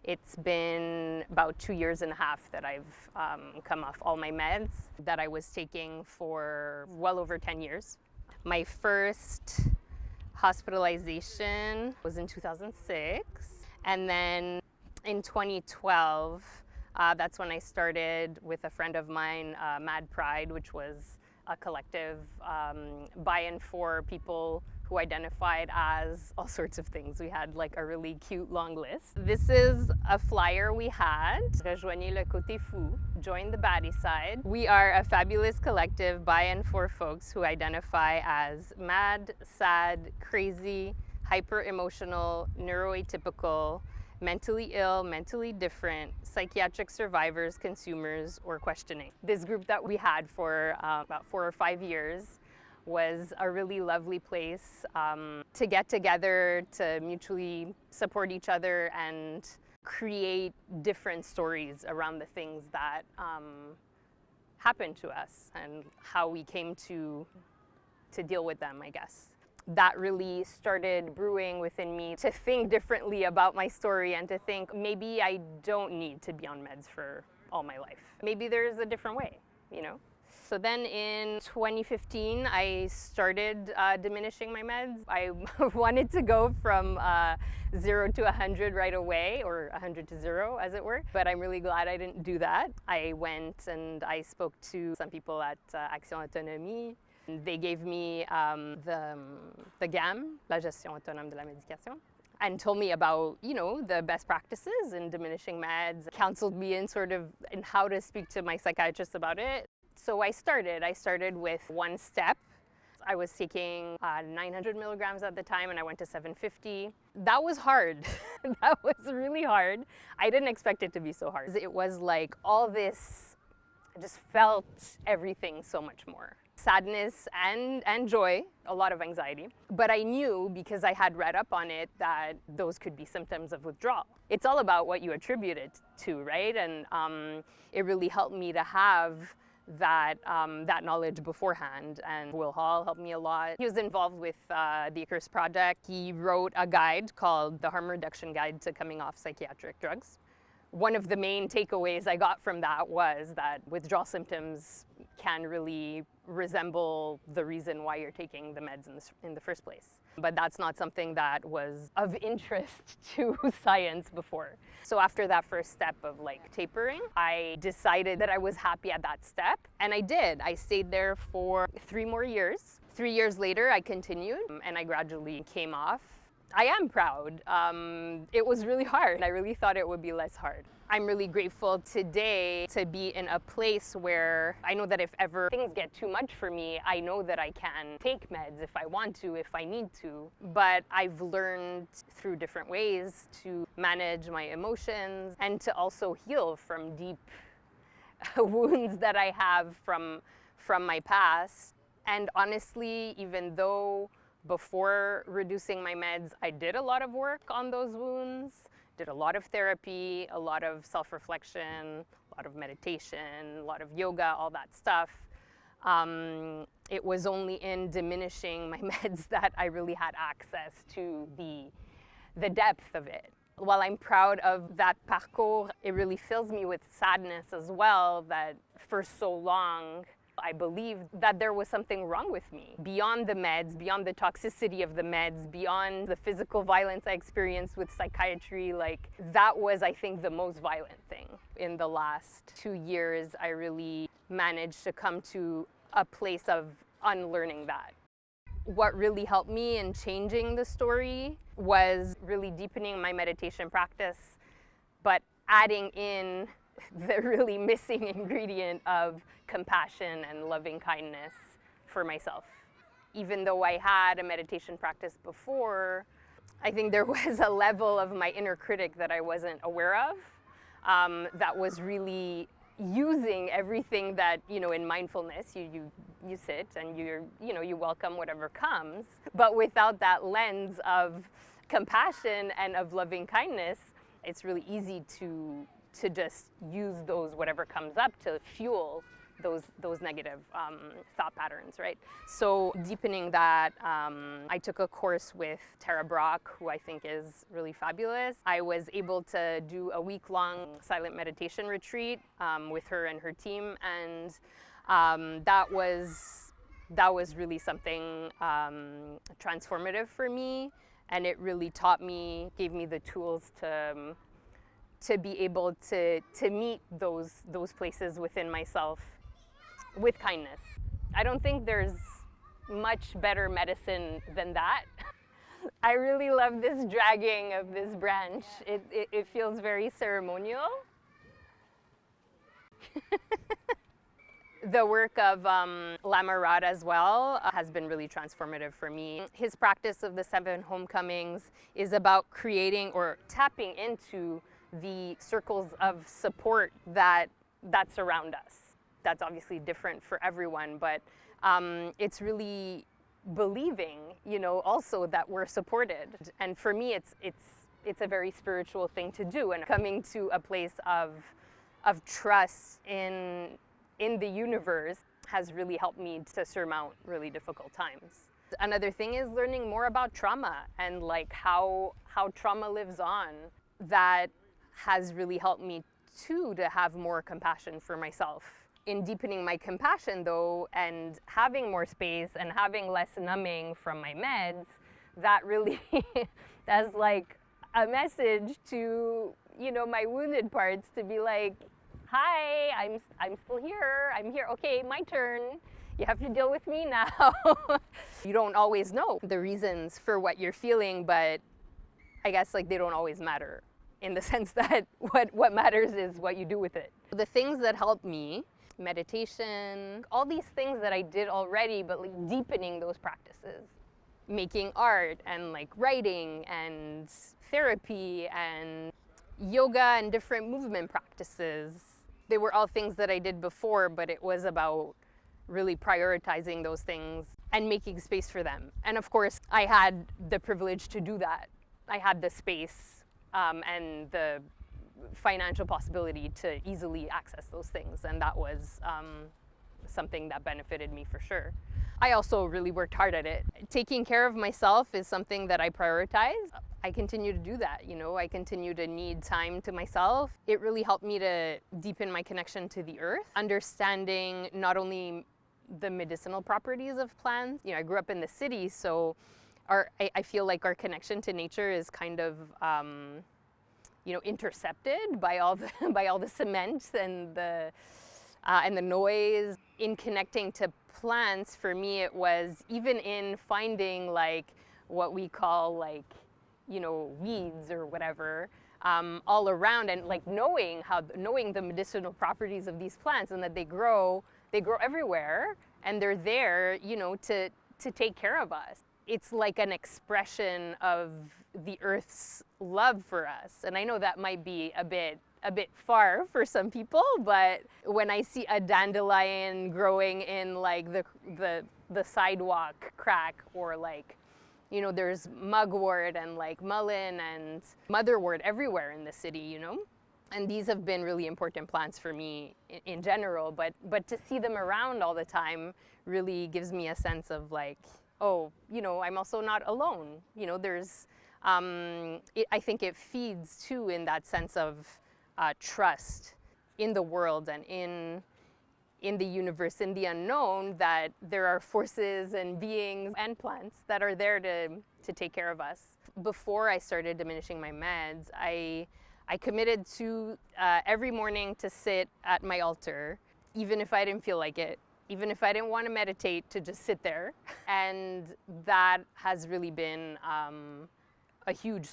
It's been about 2 years and a half that I've come off all my meds that I was taking for well over 10 years. My first hospitalization was in 2006, and then in 2012, that's when I started with a friend of mine, Mad Pride, which was a collective by and for people who identified as all sorts of things. We had like a really cute long list. This is a flyer we had. Rejoignez le côté fou, join the baddie side. We are a fabulous collective by and for folks who identify as mad, sad, crazy, hyper-emotional, neuroatypical, mentally ill, mentally different, psychiatric survivors, consumers, or questioning. This group that we had for about 4 or 5 years was a really lovely place to get together, to mutually support each other and create different stories around the things that happened to us and how we came to deal with them, I guess. That really started brewing within me to think differently about my story and to think maybe I don't need to be on meds for all my life. Maybe there's a different way, you know? So then in 2015, I started diminishing my meds. I wanted to go from 0 to 100 right away, or 100 to 0, as it were. But I'm really glad I didn't do that. I went and I spoke to some people at Action Autonomie. They gave me the GAM, la gestion autonome de la médication, and told me about, you know, the best practices in diminishing meds, counseled me in how to speak to my psychiatrist about it. So I started with one step. I was taking 900 milligrams at the time, and I went to 750. That was hard. That was really hard. I didn't expect it to be so hard. It was like all this, I just felt everything so much more. Sadness and joy, a lot of anxiety. But I knew, because I had read up on it, that those could be symptoms of withdrawal. It's all about what you attribute it to, right? And it really helped me to have that knowledge beforehand. And Will Hall helped me a lot. He was involved with the Icarus Project. He wrote a guide called The Harm Reduction Guide to Coming Off Psychiatric Drugs. One of the main takeaways I got from that was that withdrawal symptoms can really resemble the reason why you're taking the meds in the first place. But that's not something that was of interest to science before. So after that first step of like tapering, I decided that I was happy at that step. And I did. I stayed there for 3 more years. 3 years later, I continued and I gradually came off. I am proud. It was really hard. I really thought it would be less hard. I'm really grateful today to be in a place where I know that if ever things get too much for me, I know that I can take meds if I want to, if I need to. But I've learned through different ways to manage my emotions and to also heal from deep wounds that I have from my past. And honestly, even though before reducing my meds, I did a lot of work on those wounds, did a lot of therapy, a lot of self-reflection, a lot of meditation, a lot of yoga, all that stuff. It was only in diminishing my meds that I really had access to the depth of it. While I'm proud of that parcours, it really fills me with sadness as well that for so long, I believed that there was something wrong with me. Beyond the meds, beyond the toxicity of the meds, beyond the physical violence I experienced with psychiatry, like that was, I think, the most violent thing. In the last 2 years, I really managed to come to a place of unlearning that. What really helped me in changing the story was really deepening my meditation practice, but adding in the really missing ingredient of compassion and loving kindness for myself. Even though I had a meditation practice before, I think there was a level of my inner critic that I wasn't aware of, that was really using everything that, you know, in mindfulness, you sit and you welcome whatever comes, but without that lens of compassion and of loving kindness, it's really easy to just use those, whatever comes up, to fuel those negative thought patterns, right? So deepening that, I took a course with Tara Brock, who I think is really fabulous. I was able to do a week-long silent meditation retreat with her and her team, and that was really something transformative for me, and it really gave me the tools to be able to meet those places within myself with kindness. I don't think there's much better medicine than that. I really love this dragging of this branch. It feels very ceremonial. The work of Lama Rod as well has been really transformative for me. His practice of the 7 homecomings is about creating or tapping into the circles of support that surround us. That's obviously different for everyone, but it's really believing, also that we're supported. And for me, it's a very spiritual thing to do, and coming to a place of trust in the universe has really helped me to surmount really difficult times. Another thing is learning more about trauma and like how trauma lives on. That has really helped me too to have more compassion for myself. In deepening my compassion though, and having more space and having less numbing from my meds, that really that's like a message to my wounded parts to be like, hi, I'm still here. I'm here. Okay, my turn. You have to deal with me now. You don't always know the reasons for what you're feeling, but I guess like they don't always matter, in the sense that what matters is what you do with it. The things that helped me, meditation, all these things that I did already, but like deepening those practices. Making art and like writing and therapy and yoga and different movement practices. They were all things that I did before, but it was about really prioritizing those things and making space for them. And of course, I had the privilege to do that. I had the space and the financial possibility to easily access those things, and that was something that benefited me for sure. I also really worked hard at it. Taking care of myself is something that I prioritize. I continue to do that, I continue to need time to myself. It really helped me to deepen my connection to the earth, understanding not only the medicinal properties of plants. I grew up in the city, so I feel like our connection to nature is kind of intercepted by all the cement and the noise. In connecting to plants, for me, it was even in finding like what we call like weeds or whatever all around, and like knowing the medicinal properties of these plants, and that they grow everywhere, and they're there to take care of us. It's like an expression of the earth's love for us. And I know that might be a bit far for some people, but when I see a dandelion growing in like the sidewalk crack, or like there's mugwort and like mullein and motherwort everywhere in the city, and these have been really important plants for me in general, but to see them around all the time really gives me a sense of like, oh, I'm also not alone. There's I think it feeds too in that sense of trust in the world and in the universe, in the unknown, that there are forces and beings and plants that are there to take care of us. Before I started diminishing my meds, I committed to every morning to sit at my altar, even if I didn't feel like it, even if I didn't want to meditate, to just sit there. And that has really been a huge